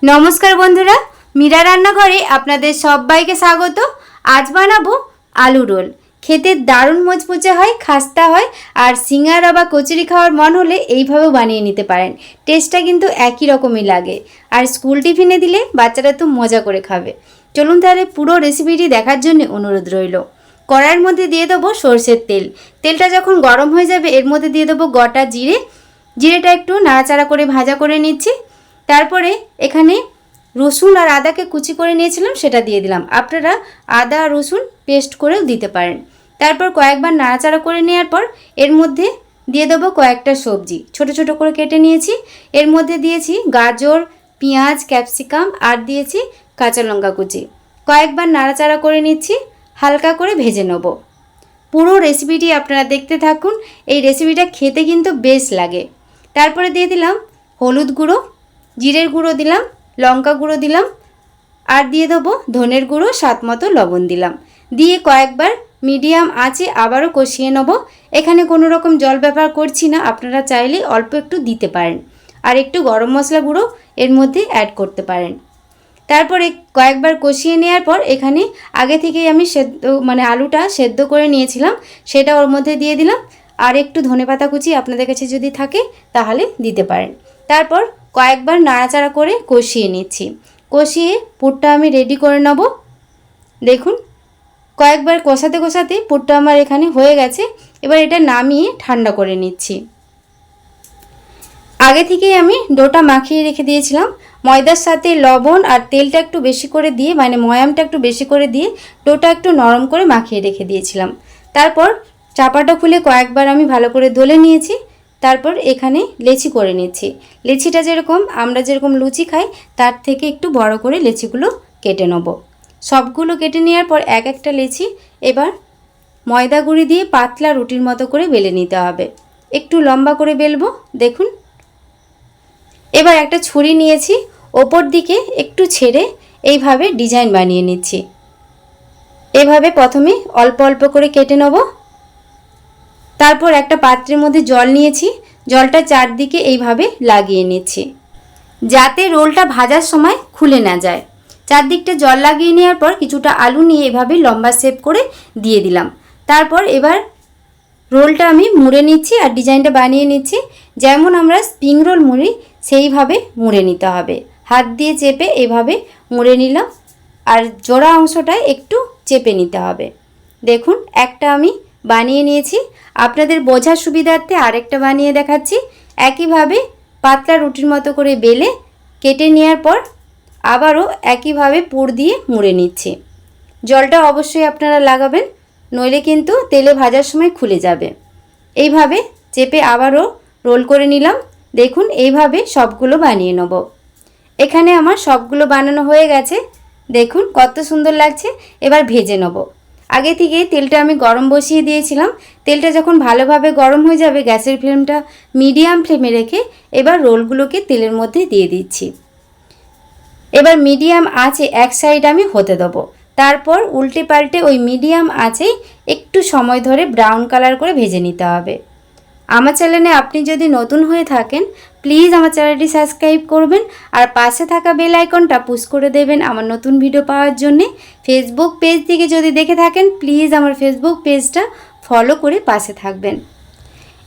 নমস্কার বন্ধুরা, মীরা রান্নাঘরে আপনাদের সবাইকে স্বাগত। আজ বানাবো আলু রোল। খেতে দারুণ মুচমুচে হয়, খাস্তা হয়, আর সিঙ্গারা বা কচুরি খাওয়ার মন হলে এইভাবেও বানিয়ে নিতে পারেন। টেস্টটা কিন্তু একই রকমই লাগে, আর স্কুল টিফিনে দিলে বাচ্চারা তো মজা করে খাবে। চলুন তাহলে পুরো রেসিপিটি দেখার জন্য অনুরোধ রইল। কড়াইয়ের মধ্যে দিয়ে দেবো সরষের তেল। তেলটা যখন গরম হয়ে যাবে এর মধ্যে দিয়ে দেবো গোটা জিরে। জিরেটা একটু নাড়াচাড়া করে ভাজা করে নিচ্ছি। তারপরে এখানে রসুন আর আদাকে কুচি করে নিয়েছিলাম, সেটা দিয়ে দিলাম। আপনারা আদা রসুন পেস্ট করেও দিতে পারেন। তারপর কয়েকবার নাড়াচাড়া করে নেওয়ার পর এর মধ্যে দিয়ে দেবো কয়েকটা সবজি ছোট ছোট করে কেটে নিয়েছি। এর মধ্যে দিয়েছি গাজর, পেঁয়াজ, ক্যাপসিকাম আর দিয়েছি কাঁচা লঙ্কা কুচি। কয়েকবার নাড়াচাড়া করে নিচ্ছি, হালকা করে ভেজে নেব। পুরো রেসিপিটি আপনারা দেখতে থাকুন, এই রেসিপিটা খেতে কিন্তু বেশ লাগে। তারপরে দিয়ে দিলাম হলুদ গুঁড়ো, জিরের গুঁড়ো দিলাম, লঙ্কা গুঁড়ো দিলাম, আর দিয়ে দেবো ধনের গুঁড়ো, স্বাদ মতো লবণ দিলাম। দিয়ে কয়েকবার মিডিয়াম আঁচে আবারও কষিয়ে নেব। এখানে কোনো রকম জল ব্যবহার করছি না, আপনারা চাইলে অল্প একটু দিতে পারেন। আর একটু গরম মশলা গুঁড়ো এর মধ্যে অ্যাড করতে পারেন। তারপরে কয়েকবার কষিয়ে নেওয়ার পর এখানে আগে থেকেই আমি আলুটা সেদ্ধ করে নিয়েছিলাম, সেটা ওর মধ্যে দিয়ে দিলাম। আর একটু ধনেপাতা কুচি আপনাদের কাছে যদি থাকে তাহলে দিতে পারেন। তারপর কয়েকবার নাড়াচাড়া করে কষিয়ে নিচ্ছি। কষিয়ে পুরটা আমি রেডি করে নেব। দেখুন কয়েকবার কষাতে কষাতে পুরটা আমার এখানে হয়ে গেছে। এবার এটা নামিয়ে ঠান্ডা করে নিচ্ছি। আগে থেকেই আমি ডোটা মাখিয়ে রেখে দিয়েছিলাম। ময়দার সাথে লবণ আর তেলটা একটু বেশি করে দিয়ে, ময়ামটা একটু বেশি করে দিয়ে ডোটা একটু নরম করে মাখিয়ে রেখে দিয়েছিলাম। তারপর চাপাটা খুলে কয়েকবার আমি ভালো করে দলে নিয়েছি। তারপর এখানে লেচি করে নিচ্ছি। লেচিটা আমরা যেরকম লুচি খাই তার থেকে একটু বড় করে লেচিগুলো কেটে নেব। সবগুলো কেটে নেওয়ার পর এক একটা লেচি এবার ময়দা গুঁড়ি দিয়ে পাতলা রুটির মতো করে বেলে নিতে হবে। একটু লম্বা করে বেলবো। দেখুন এবার একটা ছুরি নিয়েছি, ওপর দিকে একটু ছেড়ে এইভাবে ডিজাইন বানিয়ে নিচ্ছি। এভাবে প্রথমে অল্প অল্প করে কেটে নেব। তারপর একটা পাত্রের মধ্যে জল নিয়েছি, জলটা চারদিকে এইভাবে লাগিয়ে নিচ্ছি যাতে রোলটা ভাজার সময় খুলে না যায়। চারদিকটা জল লাগিয়ে নেওয়ার পর কিছুটা আলু নিয়ে এভাবে লম্বা শেপ করে দিয়ে দিলাম। তারপর এবার রোলটা আমি মুড়ে নিচ্ছি আর ডিজাইনটা বানিয়ে নিচ্ছি। যেমন আমরা স্প্রিং রোল মুড়ি সেইভাবে মুড়ে নিতে হবে। হাত দিয়ে চেপে এভাবে মুড়ে নিলাম, আর জোড়া অংশটায় একটু চেপে নিতে হবে। দেখুন একটা আমি বানিয়ে নিয়েছি। আপনাদের বোঝার সুবিধার্থে আরেকটা বানিয়ে দেখাচ্ছি। একইভাবে পাতলা রুটির মতো করে বেলে কেটে নেওয়ার পর আবারও একইভাবে পুর দিয়ে মুড়ে নিচ্ছি। জলটা অবশ্যই আপনারা লাগাবেন, নইলে কিন্তু তেলে ভাজার সময় খুলে যাবে। এইভাবে চেপে আবারও রোল করে নিলাম। দেখুন এইভাবে সবগুলো বানিয়ে নেব। এখানে আমার সবগুলো বানানো হয়ে গেছে। দেখুন কত সুন্দর লাগছে। এবার ভেজে নেব। আগে থেকে তেলটা আমি গরম বসিয়ে দিয়েছিলাম। তেলটা যখন ভালোভাবে গরম হয়ে যাবে গ্যাসের ফ্লেমটা মিডিয়াম ফ্লেমে রেখে এবার রোলগুলোকে তেলের মধ্যে দিয়ে দিচ্ছি। এবার মিডিয়াম আঁচে এক সাইড আমি হতে দেবো। তারপর উল্টে পাল্টে ওই মিডিয়াম আঁচেই একটু সময় ধরে ব্রাউন কালার করে ভেজে নিতে হবে। আমার চ্যানেলে আপনি যদি নতুন হয়ে থাকেন প্লিজ আমার চ্যানেলটি সাবস্ক্রাইব করবেন, আর পাশে থাকা বেল আইকনটা পুশ করে দেবেন আমার নতুন ভিডিও পাওয়ার জন্যে। ফেসবুক পেজ থেকে যদি দেখে থাকেন প্লিজ আমার ফেসবুক পেজটা ফলো করে পাশে থাকবেন।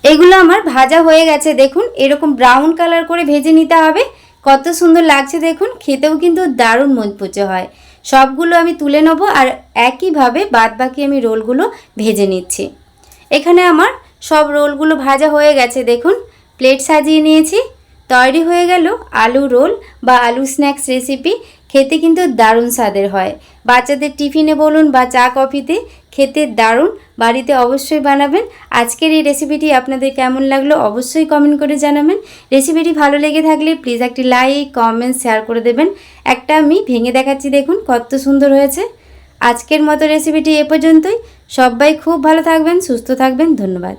এগুলো আমার ভাজা হয়ে গেছে। দেখুন এরকম ব্রাউন কালার করে ভেজে নিতে হবে। কত সুন্দর লাগছে দেখুন, খেতেও কিন্তু দারুণ মুচমুচে হয়। সবগুলো আমি তুলে নেব, আর একইভাবে বাদবাকি আমি রোলগুলো ভেজে নিচ্ছি। এখানে আমার সব রোলগুলো ভাজা হয়ে গেছে। দেখুন প্লেট সাজিয়ে নিয়েছি। তৈরি হয়ে গেল আলু রোল বা আলু স্ন্যাক্স রেসিপি। খেতে কিন্তু দারুণ স্বাদের হয়। বাচ্চাদের টিফিনে বলুন বা চা কফিতে খেতে দারুণ। বাড়িতে অবশ্যই বানাবেন। আজকের এই রেসিপিটি আপনাদের কেমন লাগলো অবশ্যই কমেন্ট করে জানাবেন। রেসিপিটি ভালো লেগে থাকলে প্লিজ একটি লাইক, কমেন্ট, শেয়ার করে দেবেন। একটা আমি ভেঙে দেখাচ্ছি, দেখুন কত সুন্দর হয়েছে। আজকের মতো রেসিপিটি এ পর্যন্তই। সবাই খুব ভালো থাকবেন, সুস্থ থাকবেন। ধন্যবাদ।